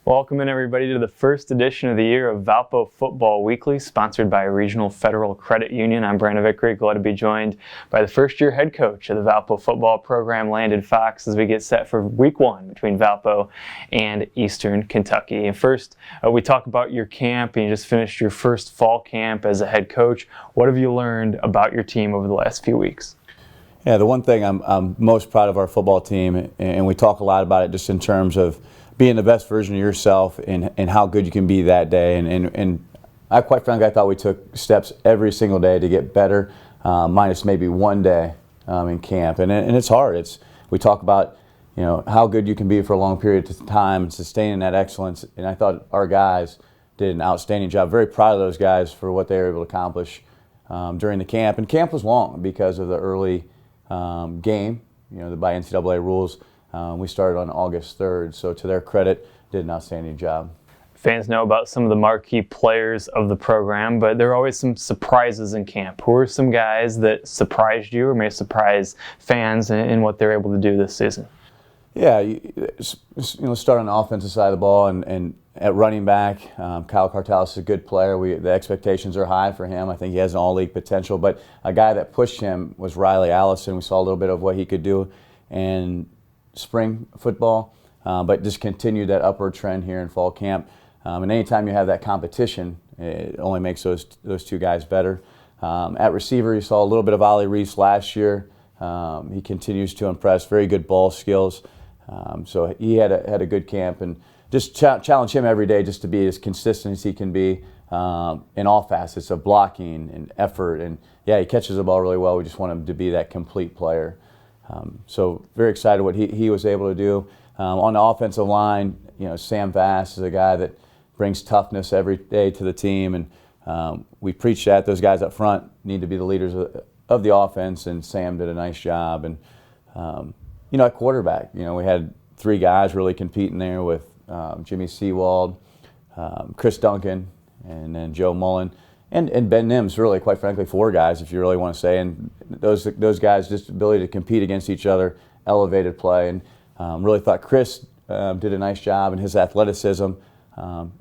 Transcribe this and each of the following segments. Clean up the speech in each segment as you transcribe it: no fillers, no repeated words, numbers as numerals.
Welcome in everybody to the first edition of the year of Valpo Football Weekly, sponsored by Regional Federal Credit Union. I'm Brandon Vickery, glad to be joined by the first-year head coach of the Valpo football program, Landon Fox, as we get set for Week 1 between Valpo and Eastern Kentucky. And first, we talk about your camp, and you just finished your first fall camp as a head coach. What have you learned about your team over the last few weeks? Yeah, the one thing I'm most proud of our football team, and we talk a lot about it just in terms of being the best version of yourself and how good you can be that day. And I quite frankly, I thought we took steps every single day to get better, minus maybe one day in camp. And it's hard. We talk about how good you can be for a long period of time and sustaining that excellence. And I thought our guys did an outstanding job. Very proud of those guys for what they were able to accomplish during the camp. And camp was long because of the early game, by NCAA rules. We started on August 3rd, so to their credit, did an outstanding job. Fans know about some of the marquee players of the program, but there are always some surprises in camp. Who are some guys that surprised you or may surprise fans in what they're able to do this season? Yeah, start on the offensive side of the ball, and at running back, Kyle Cartalis is a good player. The expectations are high for him. I think he has an all-league potential, but a guy that pushed him was Riley Allison. We saw a little bit of what he could do in spring football, but just continued that upward trend here in fall camp. And anytime you have that competition, it only makes those two guys better. At receiver, you saw a little bit of Ollie Reese last year. He continues to impress. Very good ball skills. So he had a good camp, and just challenge him every day just to be as consistent as he can be in all facets of blocking and effort. And yeah, he catches the ball really well. We just want him to be that complete player. So very excited what he was able to do. On the offensive line, Sam Vass is a guy that brings toughness every day to the team, and we preach that. Those guys up front need to be the leaders of the offense, and Sam did a nice job. And at quarterback, we had three guys really competing there with Jimmy Seawald, Chris Duncan, and then Joe Mullen. And Ben Nims, really, quite frankly, four guys, if you really want to say. And those guys, just ability to compete against each other, elevated play. And really thought Chris did a nice job, and his athleticism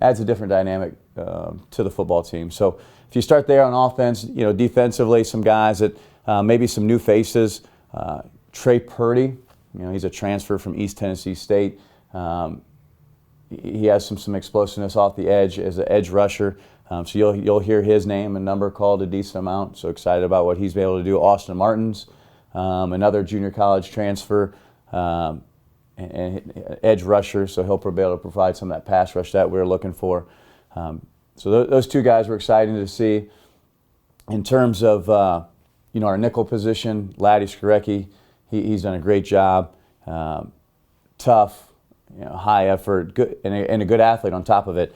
adds a different dynamic to the football team. So if you start there on offense, defensively, some guys that maybe some new faces. Trey Purdy, he's a transfer from East Tennessee State. He has some explosiveness off the edge as an edge rusher. So you'll hear his name and number called a decent amount. So excited about what he's been able to do. Austin Martins, another junior college transfer, and edge rusher. So he'll be able to provide some of that pass rush that we're looking for. So those two guys were exciting to see. In terms of our nickel position, Laddie Skorecki, he's done a great job. Tough, high effort, good, and a good athlete on top of it.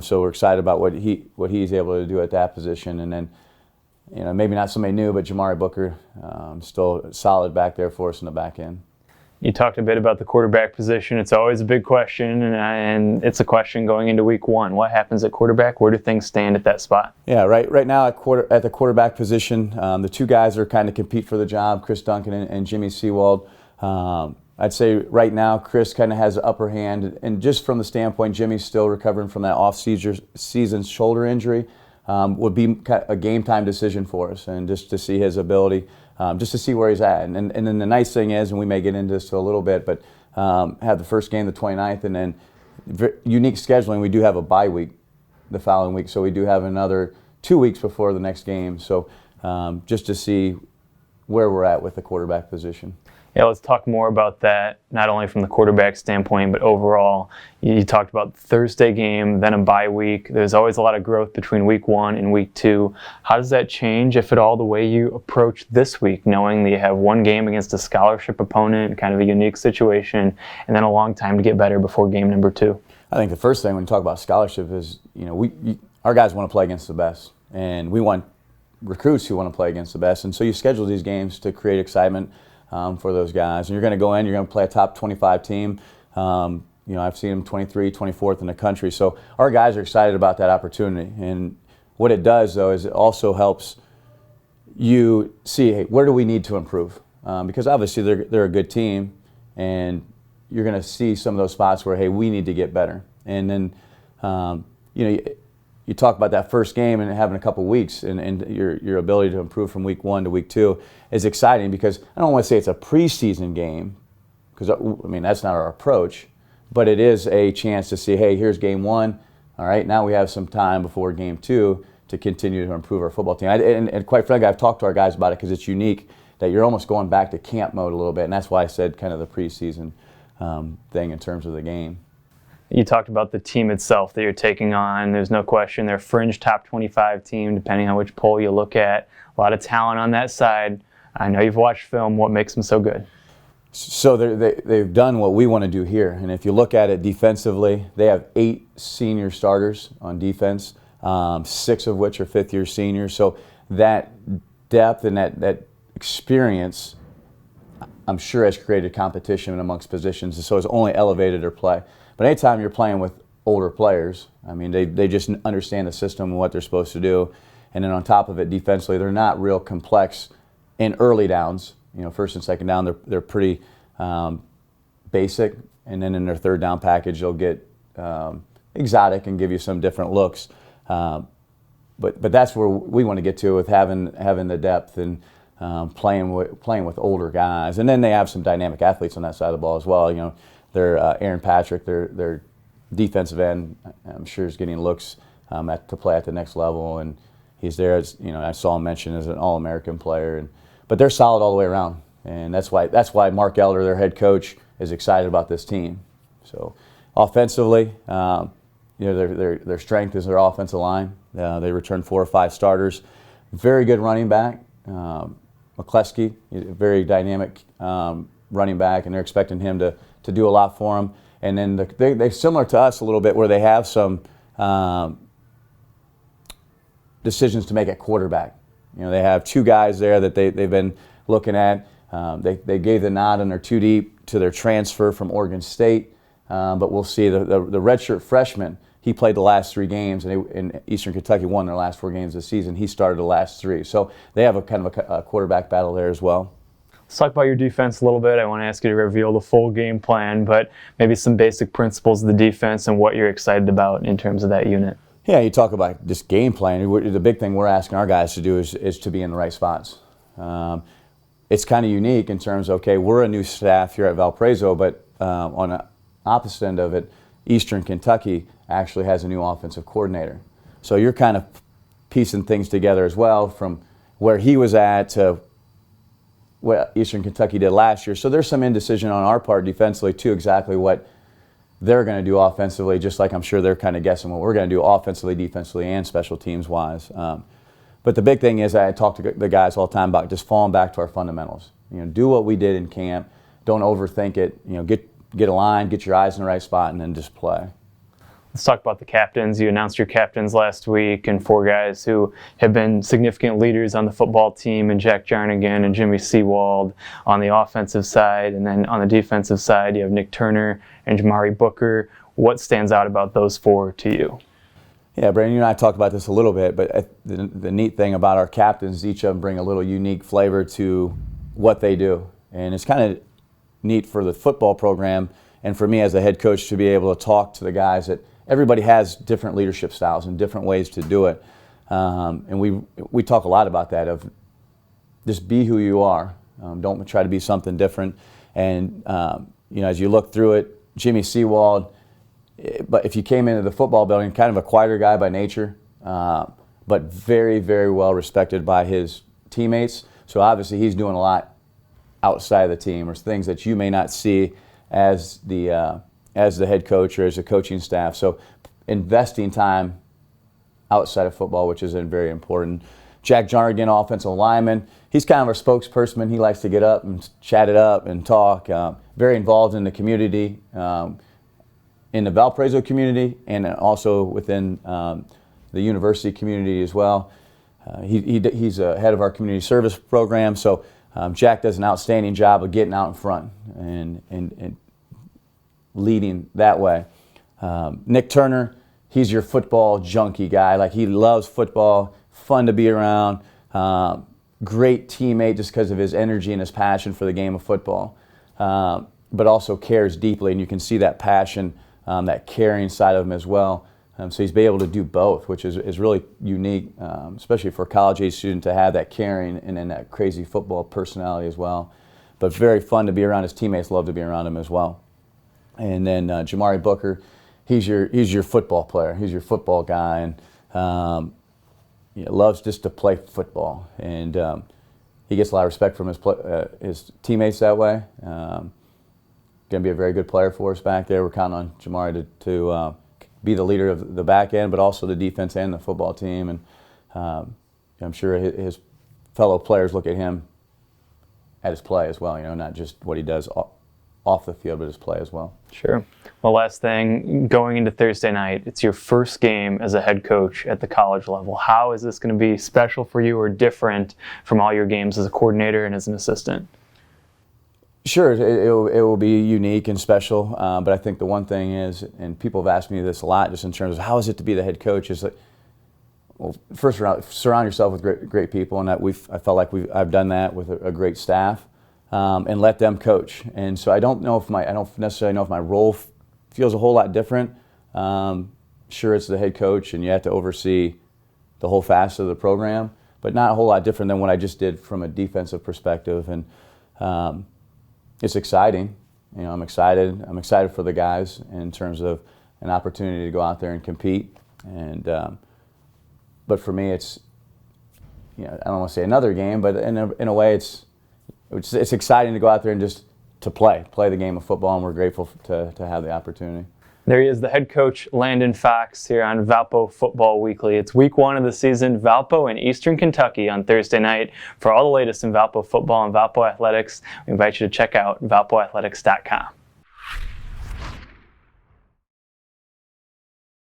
So we're excited about what he's able to do at that position. And then, maybe not somebody new, but Jamari Booker, still solid back there for us in the back end. You talked a bit about the quarterback position. It's always a big question, and it's a question going into Week 1. What happens at quarterback? Where do things stand at that spot? Yeah, right now at the quarterback position, the two guys are kind of compete for the job, Chris Duncan and Jimmy Seawald. I'd say right now Chris kind of has the upper hand, and just from the standpoint, Jimmy's still recovering from that off-season shoulder injury, would be a game-time decision for us, and just to see his ability, just to see where he's at. And then the nice thing is, and we may get into this a little bit, but have the first game the 29th, and then unique scheduling, we do have a bye week the following week, so we do have another 2 weeks before the next game. So just to see where we're at with the quarterback position. Yeah, let's talk more about that, not only from the quarterback standpoint, but overall. You talked about the Thursday game, then a bye week. There's always a lot of growth between Week 1 and Week 2. How does that change, if at all, the way you approach this week, knowing that you have one game against a scholarship opponent, kind of a unique situation, and then a long time to get better before game number 2? I think the first thing when you talk about scholarship is, our guys want to play against the best, and we want recruits who want to play against the best. And so you schedule these games to create excitement for those guys. And you're going to go in, you're going to play a top 25 team. I've seen them 23, 24th in the country. So our guys are excited about that opportunity. And what it does, though, is it also helps you see, hey, where do we need to improve? Because obviously they're a good team, and you're going to see some of those spots where, hey, we need to get better. And then, you talk about that first game and having a couple weeks, and your ability to improve from week 1 to week 2 is exciting, because I don't want to say it's a preseason game, because that's not our approach, but it is a chance to see, hey, here's game 1. All right, now we have some time before game 2 to continue to improve our football team. And quite frankly, I've talked to our guys about it, because it's unique that you're almost going back to camp mode a little bit, and that's why I said kind of the preseason thing in terms of the game. You talked about the team itself that you're taking on. There's no question they're a fringe top 25 team, depending on which poll you look at. A lot of talent on that side. I know you've watched film. What makes them so good? So they've done what we want to do here. And if you look at it defensively, they have 8 senior starters on defense, 6 of which are fifth-year seniors. So that depth and that experience, I'm sure, has created competition amongst positions. So it's only elevated their play. But anytime you're playing with older players, they just understand the system and what they're supposed to do. And then on top of it, defensively, they're not real complex in early downs. First and second down, they're pretty basic. And then in their third down package, they'll get exotic and give you some different looks. But that's where we want to get to, with having the depth and playing with older guys. And then they have some dynamic athletes on that side of the ball as well. They're Aaron Patrick, their defensive end, I'm sure is getting looks to play at the next level, and he's there as I saw him mentioned as an All-American player. But they're solid all the way around, and that's why Mark Elder, their head coach, is excited about this team. So offensively, their strength is their offensive line. They returned 4 or 5 starters. Very good running back, McCleskey, very dynamic running back, and they're expecting him to do a lot for them. And then they're similar to us a little bit, where they have some decisions to make at quarterback. They have 2 guys there that they've been looking at. They gave the nod on their 2 deep to their transfer from Oregon State, but we'll see. The redshirt freshman, he played the last 3 games, and Eastern Kentucky won their last 4 games this season. He started the last 3. So they have a kind of a quarterback battle there as well. Let's talk about your defense a little bit. I want to ask you to reveal the full game plan, but maybe some basic principles of the defense and what you're excited about in terms of that unit. Yeah, you talk about just game plan. The big thing we're asking our guys to do is to be in the right spots. It's kind of unique in terms of, okay, we're a new staff here at Valparaiso, but on the opposite end of it, Eastern Kentucky actually has a new offensive coordinator. So you're kind of piecing things together as well, from where he was at to what Eastern Kentucky did last year. So there's some indecision on our part defensively too, exactly what they're going to do offensively, just like I'm sure they're kind of guessing what we're going to do offensively, defensively, and special teams wise. But the big thing is, I talk to the guys all the time about just falling back to our fundamentals. Do what we did in camp. Don't overthink it. Get aligned, get your eyes in the right spot, and then just play. Let's talk about the captains. You announced your captains last week, and 4 guys who have been significant leaders on the football team, and Jack Jarnigan and Jimmy Seawald on the offensive side. And then on the defensive side, you have Nick Turner and Jamari Booker. What stands out about those 4 to you? Yeah, Brandon, you and I talked about this a little bit, but the neat thing about our captains, each of them bring a little unique flavor to what they do. And it's kind of neat for the football program and for me as a head coach to be able to talk to the guys that everybody has different leadership styles and different ways to do it. And we talk a lot about that, of just be who you are. Don't try to be something different. And as you look through it, Jimmy Seawald, but if you came into the football building, kind of a quieter guy by nature, but very, very well respected by his teammates. So obviously he's doing a lot outside of the team, or things that you may not see as the head coach or as a coaching staff. So investing time outside of football, which is very important. Jack Jarnigan, offensive lineman, he's kind of our spokesperson. He likes to get up and chat it up and talk. Very involved in the community, in the Valparaiso community, and also within the university community as well. He's head of our community service program. So Jack does an outstanding job of getting out in front and leading that way. Nick Turner, he's your football junkie guy. Like, he loves football, fun to be around, great teammate just because of his energy and his passion for the game of football, but also cares deeply, and you can see that passion that caring side of him as well. So he's been able to do both, which is really unique, especially for a college-age student to have that caring and then that crazy football personality as well. But very fun to be around. His teammates love to be around him as well. And then Jamari Booker, he's your football player. He's your football guy, and loves just to play football. And he gets a lot of respect from his teammates that way. Going to be a very good player for us back there. We're counting on Jamari to be the leader of the back end, but also the defense and the football team. And I'm sure his fellow players look at him at his play as well, not just what he does off the field, but his play as well. Sure. Well, last thing, going into Thursday night, it's your first game as a head coach at the college level. How is this going to be special for you or different from all your games as a coordinator and as an assistant? Sure, it will be unique and special, but I think the one thing is, and people have asked me this a lot just in terms of how is it to be the head coach, is that, well, first surround yourself with great people, and I felt like I've done that with a great staff, and let them coach. And so I don't necessarily know if my role feels a whole lot different. Sure, it's the head coach, and you have to oversee the whole facet of the program, but not a whole lot different than what I just did from a defensive perspective. And it's exciting. I'm excited. I'm excited for the guys in terms of an opportunity to go out there and compete. And but for me, it's I don't want to say another game, but in a way, it's exciting to go out there and just to play the game of football, and we're grateful to have the opportunity. There he is, the head coach, Landon Fox, here on Valpo Football Weekly. It's week 1 of the season, Valpo in Eastern Kentucky on Thursday night. For all the latest in Valpo football and Valpo athletics, we invite you to check out valpoathletics.com.